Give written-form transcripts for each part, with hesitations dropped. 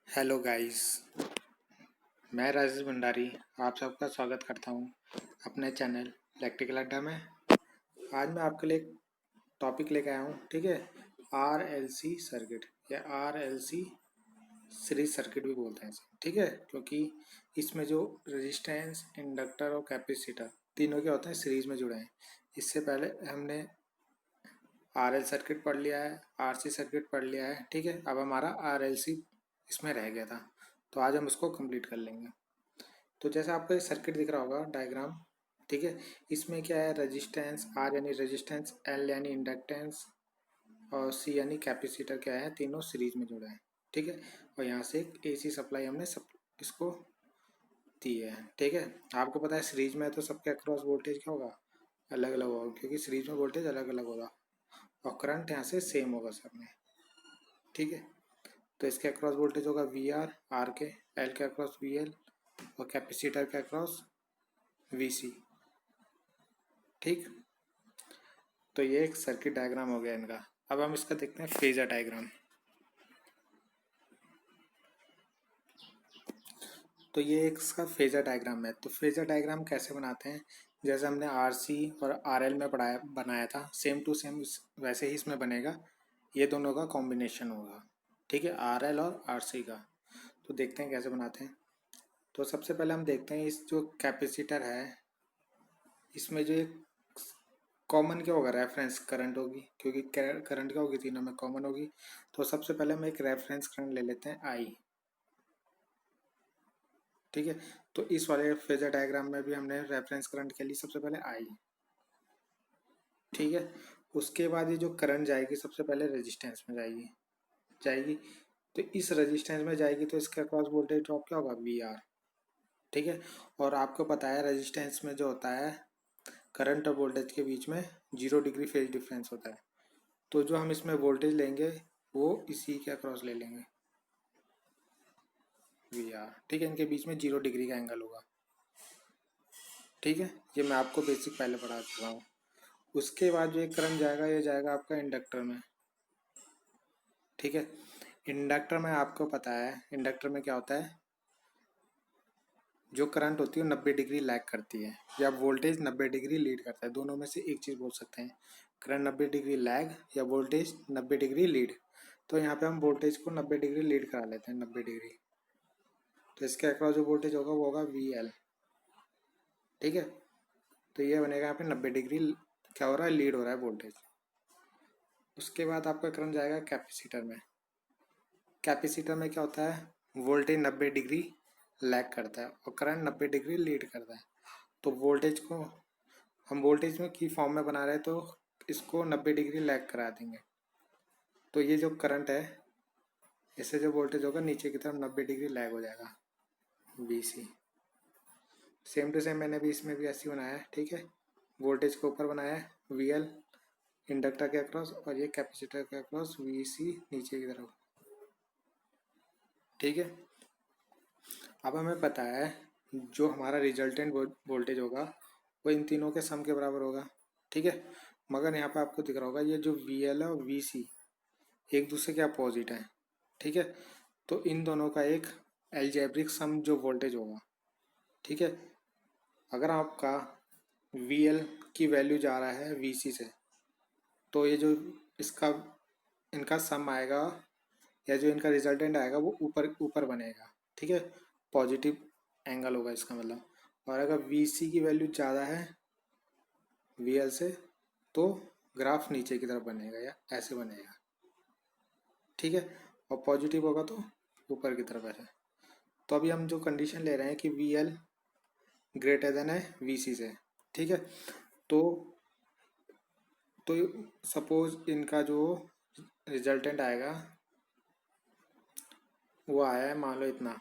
Hello guys, मैं राजेश भंडारी आप सबका स्वागत करता हूं अपने चैनल इलेक्ट्रिकल अड्डा में। आज मैं आपके लिए एक टॉपिक लेकर आया हूं, ठीक है। आरएलसी सर्किट या आरएलसी सीरीज सर्किट भी बोलते हैं इसे, ठीक है, क्योंकि इसमें जो रेजिस्टेंस, इंडक्टर और कैपेसिटर तीनों के होते हैं सीरीज में जुड़े हैं। इससे पहले हमने आरएल सर्किट पढ़ लिया है, आरसी सर्किट पढ़ लिया है, ठीक है। अब हमारा आरएलसी इसमें रह गया था, तो आज हम उसको कंप्लीट कर लेंगे। तो जैसे आपको ये सर्किट दिख रहा होगा डायग्राम, ठीक है। इसमें क्या है, रेजिस्टेंस, आर यानी रेजिस्टेंस, एल यानी इंडक्टेंस और सी यानी कैपेसिटर क्या है, तीनों सीरीज में जुड़े हैं, ठीक है। और यहाँ से एक एसी सप्लाई हमने इसको दी है, ठीक है। आपको पता है सीरीज में है तो सबके अक्रॉस वोल्टेज क्या होगा, अलग अलग होगा, क्योंकि सीरीज में वोल्टेज अलग अलग होगा और करंट यहाँ से सेम होगा सब में, ठीक है। तो इसके अक्रॉस वोल्टेज होगा वी आर, आर के, एल के अक्रॉस वी एल और कैपेसिटर के अक्रॉस वी सी, ठीक। तो ये एक सर्किट डायग्राम हो गया इनका। अब हम इसका देखते हैं फेजर डायग्राम। तो ये एक इसका फेजर डायग्राम है। तो फेजर डायग्राम कैसे बनाते हैं, जैसे हमने आरसी और आरएल में पढ़ाया बनाया था, सेम टू सेम वैसे ही इसमें बनेगा। ये दोनों का कॉम्बिनेशन होगा, ठीक है, आरएल और आरसी का। तो देखते हैं कैसे बनाते हैं। तो सबसे पहले हम देखते हैं इस जो कैपेसिटर है, इसमें जो एक कॉमन क्या होगा, रेफरेंस करंट होगी, क्योंकि करंट क्या होगी, तीनों में कॉमन होगी। तो सबसे पहले हम एक रेफरेंस करंट ले लेते हैं आई, ठीक है। तो इस वाले फेजर डायग्राम में भी हमने रेफरेंस करंट के लिए सबसे पहले आई, ठीक है। उसके बाद ये जो करंट जाएगी सबसे पहले रेजिस्टेंस में जाएगी जाएगी तो इस रेजिस्टेंस में जाएगी, तो इसके अक्रॉस वोल्टेज ड्रॉप क्या होगा, वी आर, ठीक है। और आपको पता है रेजिस्टेंस में जो होता है करंट और वोल्टेज के बीच में 0 डिग्री फेज डिफरेंस होता है। तो जो हम इसमें वोल्टेज लेंगे वो इसी के अक्रॉस ले लेंगे, वी आर, ठीक है। इनके बीच में 0 डिग्री का एंगल होगा, ठीक है। ये मैं आपको बेसिक पहले पढ़ा चुका हूँ। उसके बाद जो एक करंट जाएगा, ये जाएगा आपका इंडक्टर में, ठीक है। इंडक्टर में आपको पता है इंडक्टर में क्या होता है, जो करंट होती है वो 90 डिग्री लैग करती है या वोल्टेज 90 डिग्री लीड करता है। दोनों में से एक चीज़ बोल सकते हैं, करंट 90 डिग्री लैग या वोल्टेज 90 डिग्री लीड। तो यहाँ पे हम वोल्टेज को 90 डिग्री लीड करा लेते हैं, 90 डिग्री। तो इसके अक्रॉस जो वोल्टेज होगा वो होगा वी एल, ठीक है। तो ये बनेगा यहाँ पे 90 डिग्री क्या हो रहा है, लीड हो रहा है वोल्टेज। उसके बाद आपका करंट जाएगा कैपेसिटर में। कैपेसिटर में क्या होता है, वोल्टेज 90 डिग्री लैग करता है और करंट 90 डिग्री लीड करता है। तो वोल्टेज को हम वोल्टेज में की फॉर्म में बना रहे हैं, तो इसको 90 डिग्री लैग करा देंगे। तो ये जो करंट है, इससे जो वोल्टेज होगा नीचे की तरफ 90 डिग्री लैग हो जाएगा, B C. Same to same मैंने भी इसमें भी ऐसे ही बनाया है, ठीक है। वोल्टेज को ऊपर बनाया है वी एल इंडक्टर के अक्रॉस और ये कैपेसिटर के अक्रॉस वी सी नीचे की तरफ, ठीक है। अब हमें पता है जो हमारा रिजल्टेंट वोल्टेज होगा वो इन तीनों के सम के बराबर होगा, ठीक है। मगर यहाँ पे आपको दिख रहा होगा ये जो वी एल है और वी सी एक दूसरे के अपोजिट है, ठीक है। तो इन दोनों का एक एल्जेब्रिक सम जो वोल्टेज होगा, ठीक है। अगर आपका वी एल की वैल्यू जा रहा है वी सी से, तो ये जो इसका इनका सम आएगा या जो इनका रिजल्टेंट आएगा वो ऊपर ऊपर बनेगा, ठीक है। पॉजिटिव एंगल होगा इसका मतलब। और अगर वी सी की वैल्यू ज़्यादा है वी एल से, तो ग्राफ नीचे की तरफ बनेगा या ऐसे बनेगा, ठीक है। और पॉजिटिव होगा तो ऊपर की तरफ ऐसे। तो अभी हम जो कंडीशन ले रहे हैं कि वी एल ग्रेटर देन है वी सी से, ठीक है। तो तो सपोज इनका जो रिजल्टेंट आएगा वो आया है, मान लो इतना,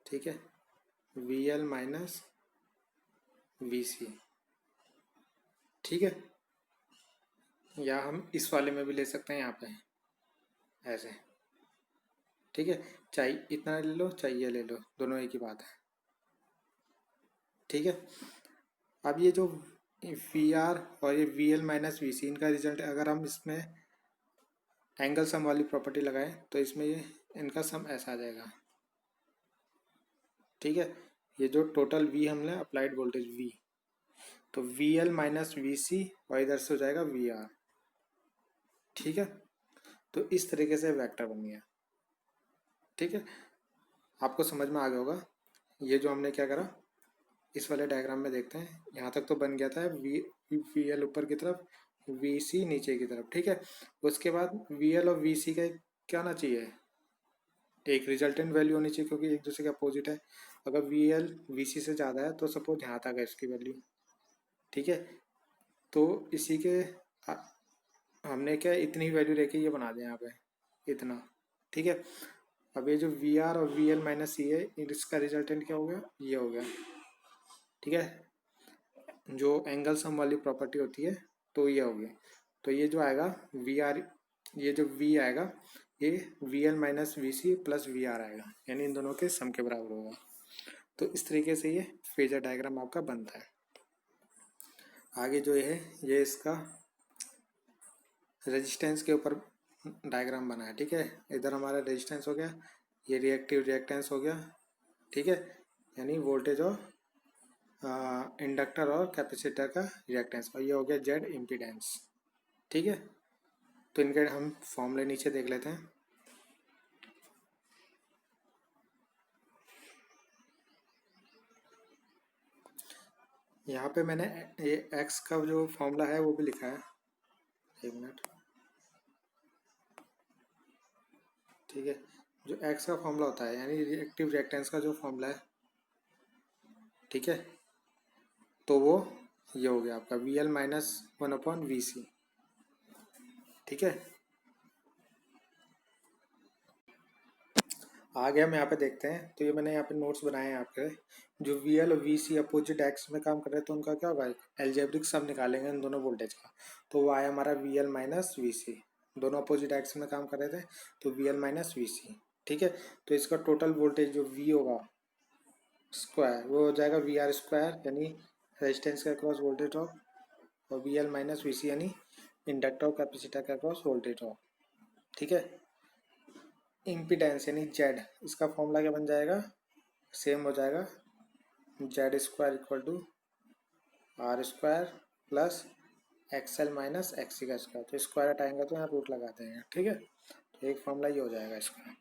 ठीक है, we L minus V C, ठीक है। या हम इस वाले में भी ले सकते हैं यहाँ पे ऐसे, ठीक है। चाहे इतना ले लो चाहे ये ले लो, दोनों एक ही बात है, ठीक है। अब ये जो वी आर और ये वी एल माइनस वी सी इनका रिजल्ट अगर हम इसमें एंगल सम वाली प्रॉपर्टी लगाएं तो इसमें ये इनका सम ऐसा आ जाएगा। ठीक है, ये जो टोटल वी हमने अप्लाइड वोल्टेज वी, तो वी एल माइनस वी सी और इधर से हो जाएगा वी आर। ठीक है, तो इस तरीके से वेक्टर बन गया। ठीक है, आपको समझ में आ गया होगा। ये जो हमने क्या करा, इस वाले डायग्राम में देखते हैं, यहाँ तक तो बन गया था वी वी एल ऊपर की तरफ, वी सी नीचे की तरफ। ठीक है, उसके बाद वी एल और वी सी का क्या होना चाहिए, एक रिजल्टेंट वैल्यू होनी चाहिए, क्योंकि एक दूसरे के अपोजिट है। अगर वी एल वी सी से ज़्यादा है तो सपोज यहाँ तक है इसकी वैल्यू। ठीक है, तो इसी के हमने क्या इतनी वैल्यू लेके ये बना दिया यहाँ पे इतना। ठीक है, अब ये जो वी आर और वी एल माइनस सी है, इसका रिजल्टेंट क्या हो गया, ये हो गया। ठीक है, जो एंगल सम वाली प्रॉपर्टी होती है तो ये हो गई। तो ये जो आएगा वी आर, ये जो वी आएगा ये V L minus V C plus V R आएगा, यानी इन दोनों के सम के बराबर होगा। तो इस तरीके से ये फेजर डायग्राम आपका बनता है। आगे जो है ये इसका रेजिस्टेंस के ऊपर डायग्राम बना है। ठीक है, इधर हमारा रेजिस्टेंस हो गया, ये रिएक्टिव रिएक्टेंस हो गया। ठीक है, यानी वोल्टेज और इंडक्टर और कैपेसिटर का रिएक्टेंस, और ये हो गया जेड इम्पीडेंस। ठीक है, तो इनके हम फॉर्मूले नीचे देख लेते हैं। यहाँ पे मैंने ये एक्स का जो फॉर्मूला है वो भी लिखा है, एक मिनट। ठीक है, जो एक्स का फॉर्मूला होता है यानी रिएक्टिव रिएक्टेंस का जो फॉर्मूला है, ठीक है, तो वो ये हो गया आपका V L minus one upon V C. ठीक है, आगे हम यहाँ पे देखते हैं, तो ये मैंने यहाँ पे नोट्स बनाए हैं आपके। जो वी एल और वी सी अपोजिट एक्स में काम कर रहे हैं तो उनका क्या होगा, एल्जेब्रिक सम निकालेंगे इन दोनों वोल्टेज का, तो वो आया हमारा वी एल माइनस वी सी। दोनों अपोजिट एक्स में काम कर रहे थे तो we L minus V C. ठीक है, तो इसका टोटल वोल्टेज जो वी होगा स्क्वायर वो हो जाएगा वी आर स्क्वायर, यानी रेजिस्टेंस का क्रॉस वोल्टेज ड्रॉप, और वी एल माइनस वी सी यानी इंडक्टर और कैपेसिटर का क्रॉस वोल्टेज ड्रॉप। ठीक है, इम्पीडेंस यानी जेड, इसका फॉर्मूला क्या बन जाएगा, सेम हो जाएगा Z square equal to R square plus X L minus X C का स्क्वायर। तो स्क्वायर हटाएंगे तो यहाँ रूट लगाते हैं। ठीक है, तो एक फॉर्मूला ये हो जाएगा इसका।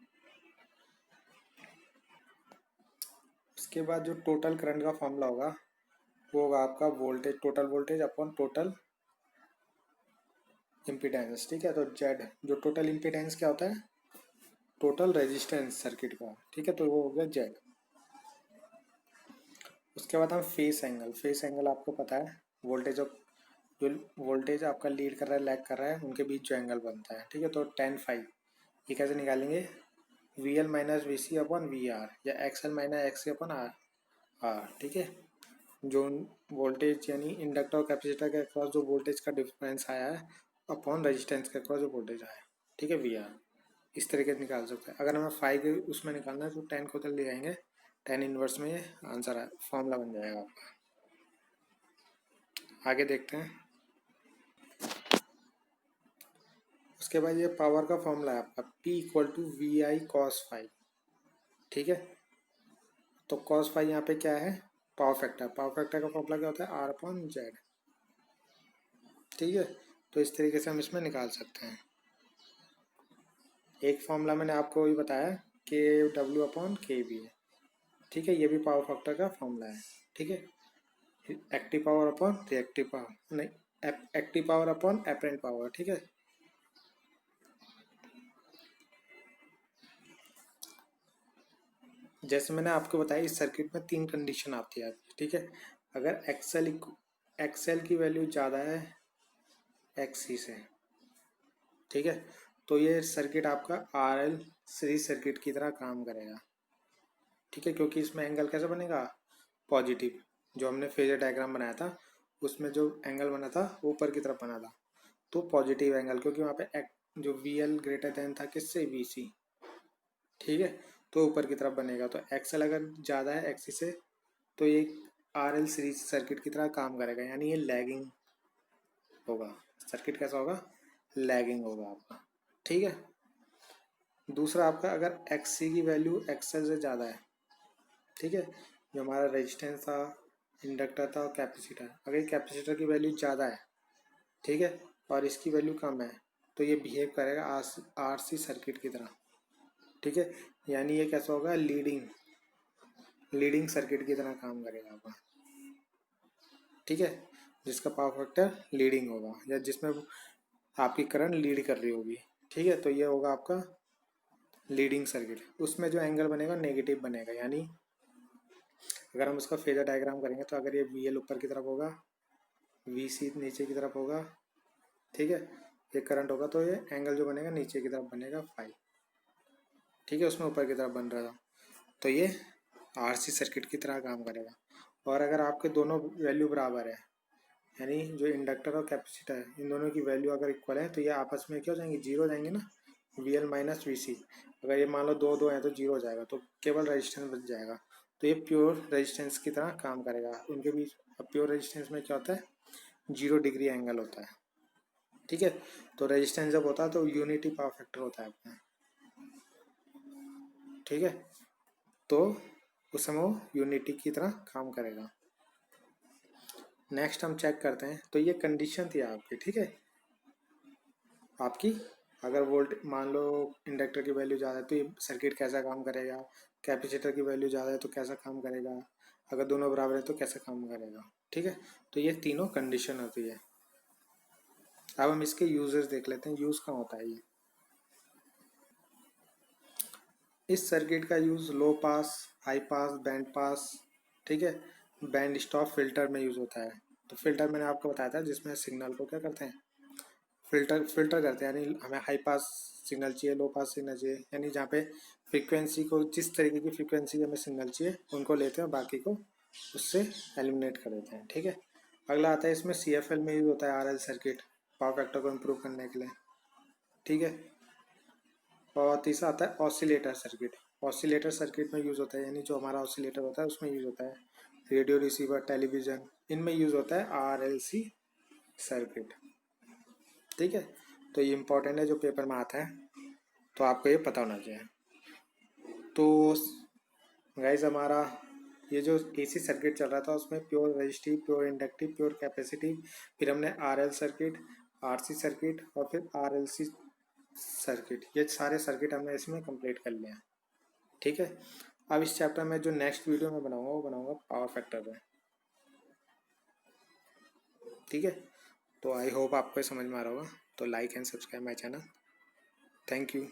उसके बाद जो टोटल करंट का फॉर्मूला होगा वो होगा आपका voltage, total voltage upon total impedance. ठीक है, तो जेड, जो टोटल इम्पीडेंस क्या होता है, टोटल रेजिस्टेंस सर्किट का। ठीक है, तो वो हो गया जेड। उसके बाद हम फेस एंगल, फेस एंगल आपको पता है वोल्टेज ऑफ, जो वोल्टेज आपका लीड कर रहा है लैग कर रहा है उनके बीच जो एंगल बनता है। ठीक है, तो टेन फाइव, ये कैसे निकालेंगे, V L minus V C upon V R, या X L minus X C upon R R. ठीक है, जो वोल्टेज यानी इंडक्टर और कैपेसिटर के अक्रॉस जो वोल्टेज का डिफरेंस आया है अपॉन रेजिस्टेंस के अक्रॉस जो वोल्टेज आया है। ठीक है, वी आर इस तरीके से निकाल सकते हैं। अगर हमें फाइव के उसमें निकालना है तो टेन को उधर ले जाएंगे, टेन इनवर्स में ये आंसर है, फॉर्मूला बन जाएगा आपका। आगे देखते हैं। उसके बाद ये पावर का फॉर्मूला है आपका P equal to V I cos five. ठीक है, तो कॉस फाइव यहाँ पे क्या है, पावर फैक्टर। पावर फैक्टर का फॉर्मूला क्या होता है, आर अपॉन जेड। ठीक है, तो इस तरीके से हम इसमें निकाल सकते हैं। एक फॉर्मूला मैंने आपको वही बताया के डब्ल्यू अपॉन के बी है। ठीक है, ये भी पावर फैक्टर का फॉर्मूला है। ठीक है, active power upon reactive power, नहीं active power upon apparent power. ठीक है, जैसे मैंने आपको बताया इस सर्किट में तीन कंडीशन आती है। ठीक है, अगर एक्सएल की वैल्यू ज़्यादा है एक्सी से, ठीक है, तो ये सर्किट आपका आरएल सीरीज सर्किट की तरह काम करेगा। ठीक है, क्योंकि इसमें एंगल कैसे बनेगा, पॉजिटिव। जो हमने फेजर डायग्राम बनाया था उसमें जो एंगल बना था वो ऊपर की तरफ बना था, तो पॉजिटिव एंगल, क्योंकि वहाँ पे जो वी एल ग्रेटर देन था किससे, वी सी। ठीक है, तो ऊपर की तरफ बनेगा। तो एक्सएल अगर ज़्यादा है एक्सी से तो ये आरएल सीरीज सर्किट की तरह काम करेगा, यानी ये लैगिंग होगा। सर्किट कैसा होगा, लैगिंग होगा आपका। ठीक है। दूसरा आपका अगर एक्स सी की वैल्यू एक्सएल से ज़्यादा है, ठीक है, जो हमारा रेजिस्टेंस था, इंडक्टर था और कैपेसिटर, अगर कैपेसिटर की वैल्यू ज़्यादा है, ठीक है, और इसकी वैल्यू कम है, तो ये बिहेव करेगा आर सी सर्किट की तरह, ठीक है। यानी ये कैसा होगा, लीडिंग सर्किट की तरह काम करेगा आपका, ठीक है, जिसका पावर फैक्टर लीडिंग होगा या जिसमें आपकी करंट लीड कर रही होगी, ठीक है। तो ये होगा आपका लीडिंग सर्किट। उसमें जो एंगल बनेगा नेगेटिव बनेगा, यानी अगर हम उसका फेजर डायग्राम करेंगे तो अगर ये वी एल ऊपर की तरफ होगा, वी सी नीचे की तरफ होगा, ठीक है, ये करंट होगा, तो ये एंगल जो बनेगा नीचे की तरफ बनेगा फाइव, ठीक है, उसमें ऊपर की तरफ बन रहा था, तो ये आरसी सर्किट की तरह काम करेगा। और अगर आपके दोनों वैल्यू बराबर है, यानी जो इंडक्टर और कैपेसिटर है, इन दोनों की वैल्यू अगर इक्वल है, तो ये आपस में क्या हो जाएंगे, जीरो हो जाएंगे ना, वी एल माइनस वी सी। अगर ये मान लो दो दो है तो जीरो हो जाएगा, तो केवल रेजिस्टेंस बच जाएगा, तो ये प्योर रेजिस्टेंस की तरह काम करेगा उनके बीच। अब प्योर रेजिस्टेंस में क्या होता है, 0 डिग्री एंगल होता है, ठीक है। तो रेजिस्टेंस जब होता है तो यूनिटी पावर फैक्टर होता है अपना, ठीक है, तो उस समय वो यूनिटी की तरह काम करेगा। नेक्स्ट हम चेक करते हैं, तो ये कंडीशन थी आपकी, ठीक है, आपकी अगर वोल्ट मान लो इंडक्टर की वैल्यू ज़्यादा है तो ये सर्किट कैसा काम करेगा, कैपेसिटर की वैल्यू ज़्यादा है तो कैसा काम करेगा, अगर दोनों बराबर है तो कैसा काम करेगा, ठीक है। तो ये तीनों कंडीशन होती है। अब हम इसके यूजर्स देख लेते हैं, यूज़ कहाँ होता है ये। इस सर्किट का यूज़ लो पास, हाई पास, बैंड पास, ठीक है, बैंड स्टॉप फिल्टर में यूज़ होता है। तो फिल्टर मैंने आपको बताया था जिसमें सिग्नल को क्या करते हैं, फिल्टर करते हैं, यानी हमें हाई पास सिग्नल चाहिए, लो पास सिग्नल चाहिए, यानी जहाँ पे फ्रीक्वेंसी को, जिस तरीके की फ्रीक्वेंसी हमें सिग्नल चाहिए उनको लेते हैं, बाकी को उससे एलिमिनेट कर देते हैं, ठीक है। अगला आता है, इसमें सी एफ एल में यूज होता है R L circuit, power factor को इम्प्रूव करने के लिए, ठीक है। और तीसरा आता है ऑसिलेटर सर्किट। ऑसिलेटर सर्किट में यूज़ होता है, यानी जो हमारा ऑसिलेटर होता है उसमें यूज़ होता है, रेडियो रिसीवर, टेलीविज़न, इनमें यूज़ होता है आर एल सी सर्किट, ठीक है। तो ये इंपॉर्टेंट है, जो पेपर में आता है, तो आपको ये पता होना चाहिए। तो गाइज हमारा ये जो एसी सर्किट चल रहा था उसमें pure resistive, pure inductive, pure capacitive, फिर हमने आरएल सर्किट, आरसी सर्किट और फिर आरएलसी सर्किट, ये सारे सर्किट हमने इसमें कंप्लीट कर लिया, ठीक है। अब इस चैप्टर में जो नेक्स्ट वीडियो में बनाऊंगा वो बनाऊंगा पावर फैक्टर में, ठीक है। तो आई होप आपको समझ में आ रहा होगा, तो like and subscribe my channel. Thank you.